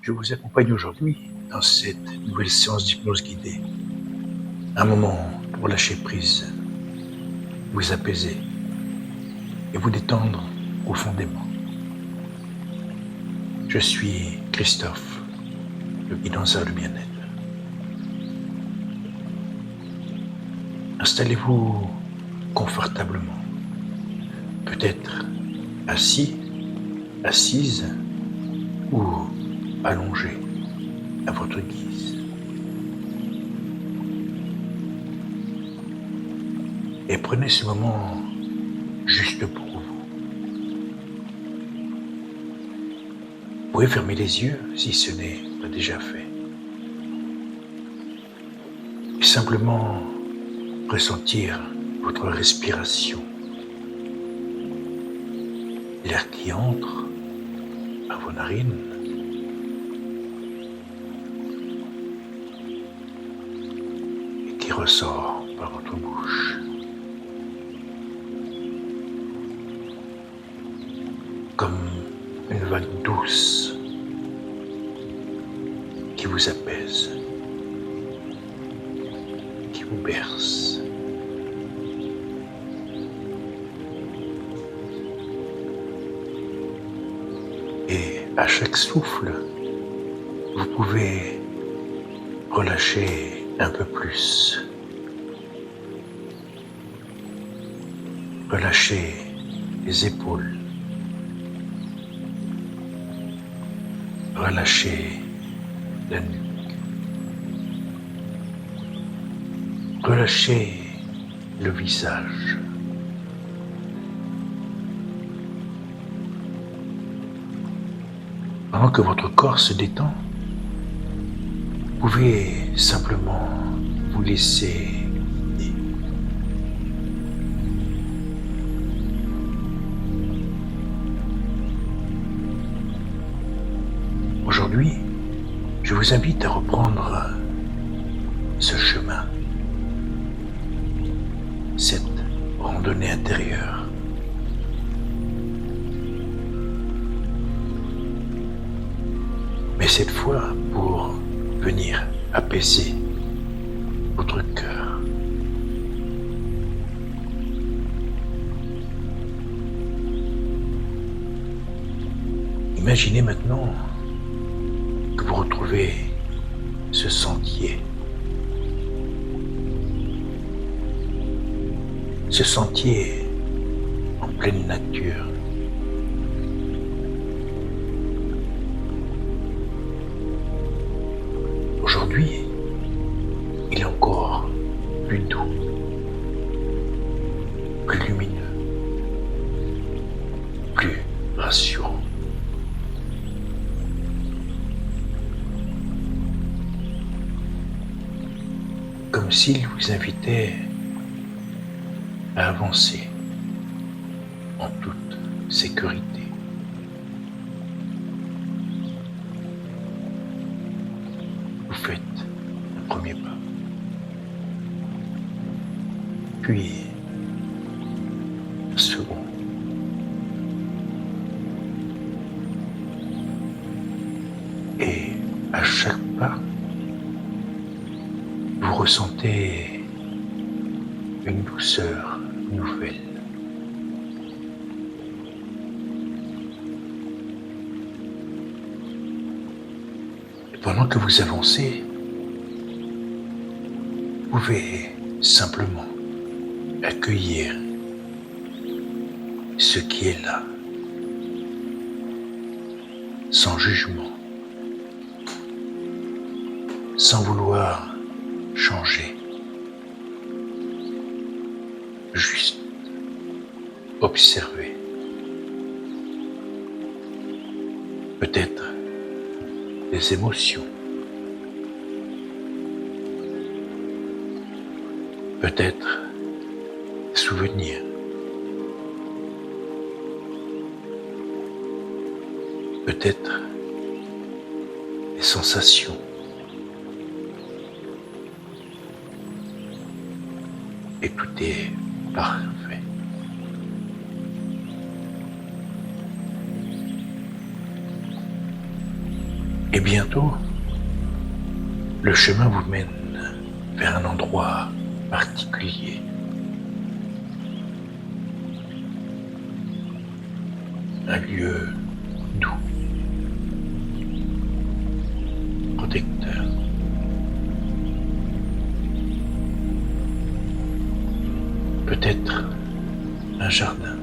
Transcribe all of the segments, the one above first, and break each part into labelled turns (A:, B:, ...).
A: Je vous accompagne aujourd'hui dans cette nouvelle séance d'hypnose guidée. Un moment pour lâcher prise, vous apaiser et vous détendre profondément. Je suis Christophe, le guide en salle de bien-être. Installez-vous confortablement, peut-être assis, assise ou allongé à votre guise. Et prenez ce moment juste pour vous. Vous pouvez fermer les yeux si ce n'est pas déjà fait. Et simplement ressentir votre respiration. L'air qui entre par vos narines et qui ressort par votre bouche. Comme une vague douce qui vous apaise, qui vous berce. Et à chaque souffle, vous pouvez relâcher un peu plus. Relâchez les épaules. Relâchez la nuque. Relâchez le visage. Pendant que votre corps se détend, vous pouvez simplement vous laisser guider. Aujourd'hui, je vous invite à reprendre ce chemin, cette randonnée intérieure. Mais cette fois pour venir apaiser votre cœur. Imaginez maintenant que vous retrouvez ce sentier. Ce sentier en pleine nature. Aujourd'hui, il est encore plus doux, plus lumineux, plus rassurant. Comme s'il vous invitait à avancer en toute sécurité. Vous faites un premier pas, puis un second, et à chaque pas, vous ressentez une douceur nouvelle. Et pendant que vous avancez, vous pouvez simplement accueillir ce qui est là, sans jugement, sans vouloir changer. Juste observer. Peut-être des émotions. Peut-être des souvenirs. Peut-être des sensations. Et tout est parfait. Et bientôt, le chemin vous mène vers un endroit particulier. Un lieu doux, protecteur. Peut-être un jardin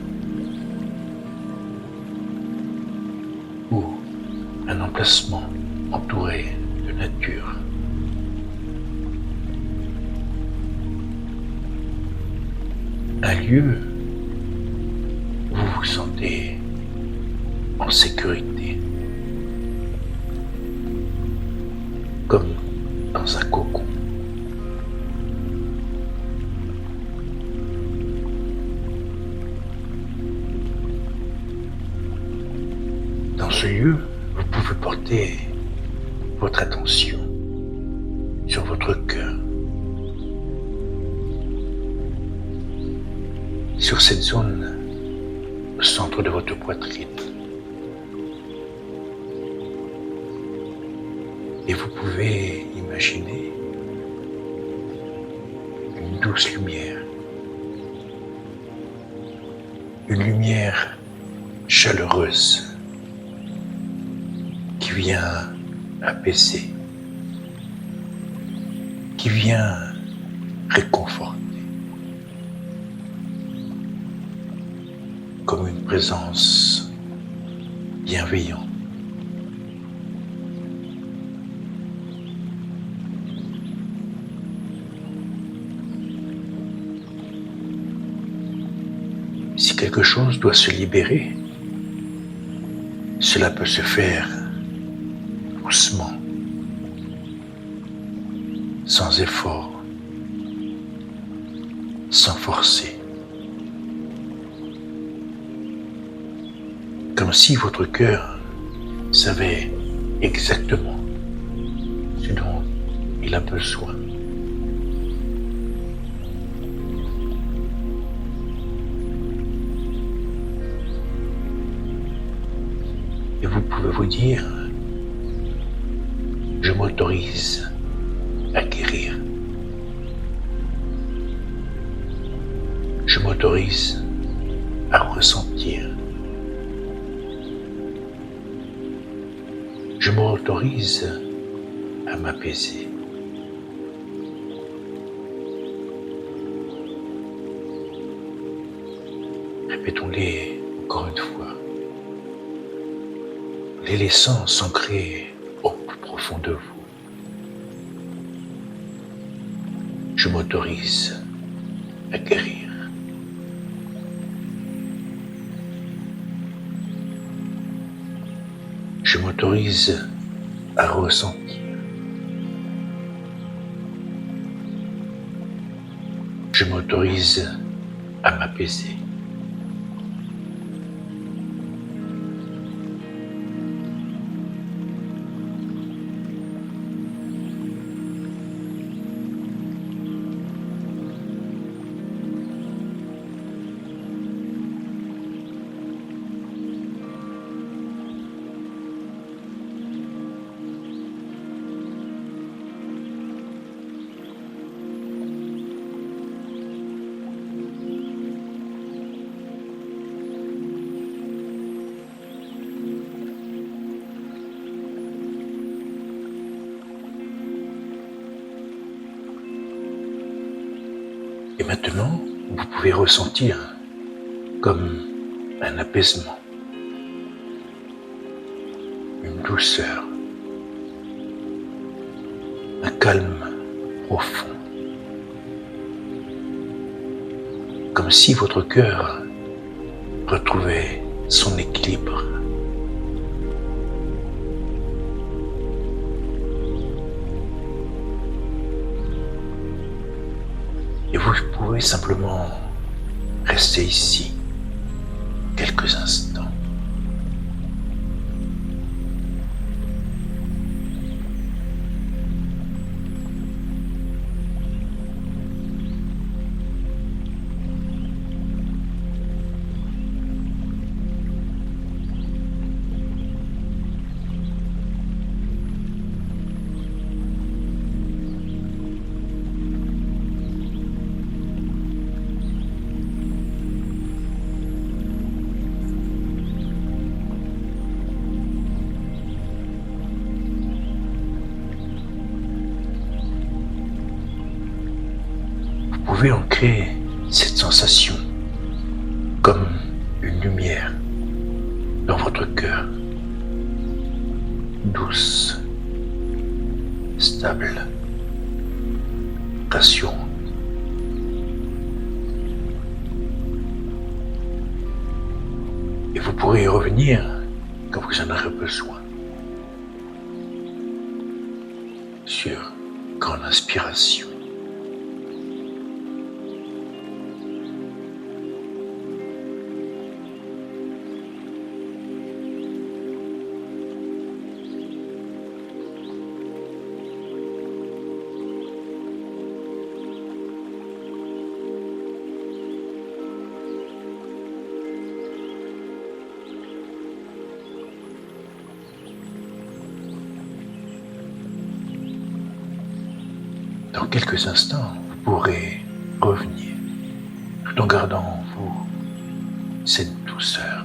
A: ou un emplacement entouré de nature. Un lieu où vous vous sentez en sécurité, comme dans un cocon. Dans ce lieu, vous pouvez porter votre attention sur votre cœur, sur cette zone au centre de votre poitrine. Et vous pouvez imaginer une douce lumière, une lumière chaleureuse qui vient apaiser, qui vient réconforter, comme une présence bienveillante. Si quelque chose doit se libérer, cela peut se faire doucement, sans effort, sans forcer. Comme si votre cœur savait exactement ce dont il a besoin. Et vous pouvez vous dire, je m'autorise à guérir. Je m'autorise à ressentir. Je m'autorise à m'apaiser. Répétons-les encore une fois, les laissant s'ancrer au plus profond de vous. Je m'autorise à guérir. Je m'autorise à ressentir. Je m'autorise à m'apaiser. Et maintenant, vous pouvez ressentir comme un apaisement, une douceur, un calme profond. Comme si votre cœur retrouvait son équilibre. Et vous pouvez simplement rester ici quelques instants. pouvez ancrer cette sensation comme une lumière dans votre cœur, douce, stable, rassurante. Et vous pourrez y revenir quand vous en aurez besoin. Sur grande inspiration. Dans quelques instants, vous pourrez revenir tout en gardant en vous cette douceur.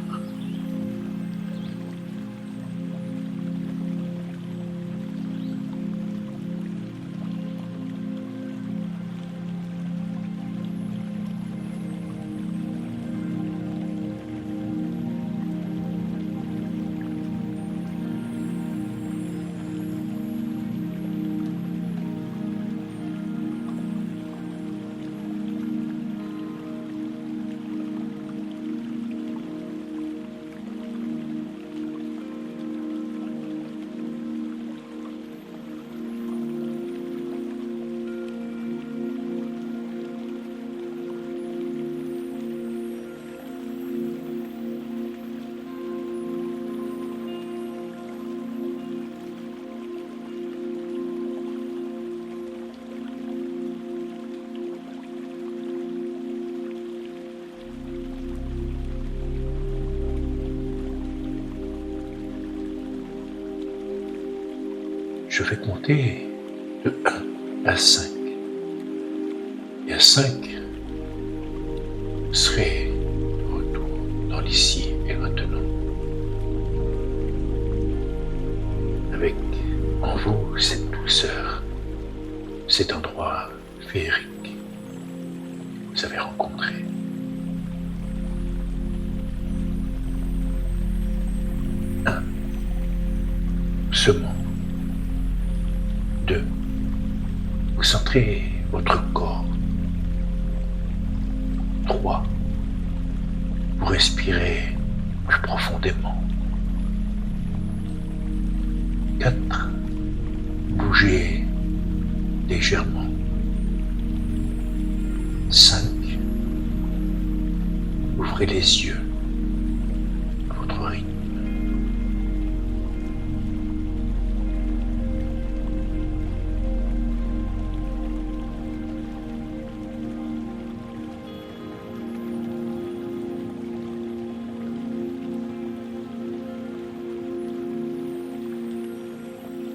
A: Je vais compter de 1 à 5. Et à 5, vous serez de retour dans l'ici et maintenant. Avec en vous cette douceur, cet endroit féerique que vous avez rencontré. 1. Ce monde. 2. Vous centrez votre corps. 3. Vous respirez plus profondément. 4. Bougez légèrement. 5. Ouvrez les yeux à votre rythme.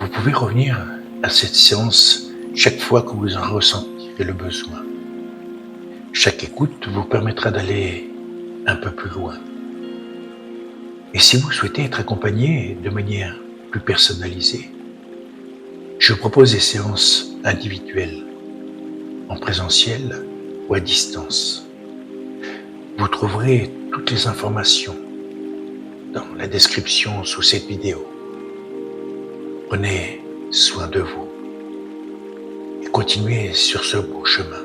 A: Vous pouvez revenir à cette séance chaque fois que vous en ressentirez le besoin. Chaque écoute vous permettra d'aller un peu plus loin. Et si vous souhaitez être accompagné de manière plus personnalisée, je propose des séances individuelles, en présentiel ou à distance. Vous trouverez toutes les informations dans la description sous cette vidéo. Prenez soin de vous et continuez sur ce beau chemin.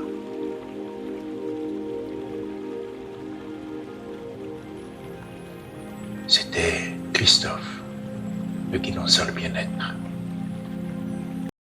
A: C'était Christophe, le guide dans le bien-être.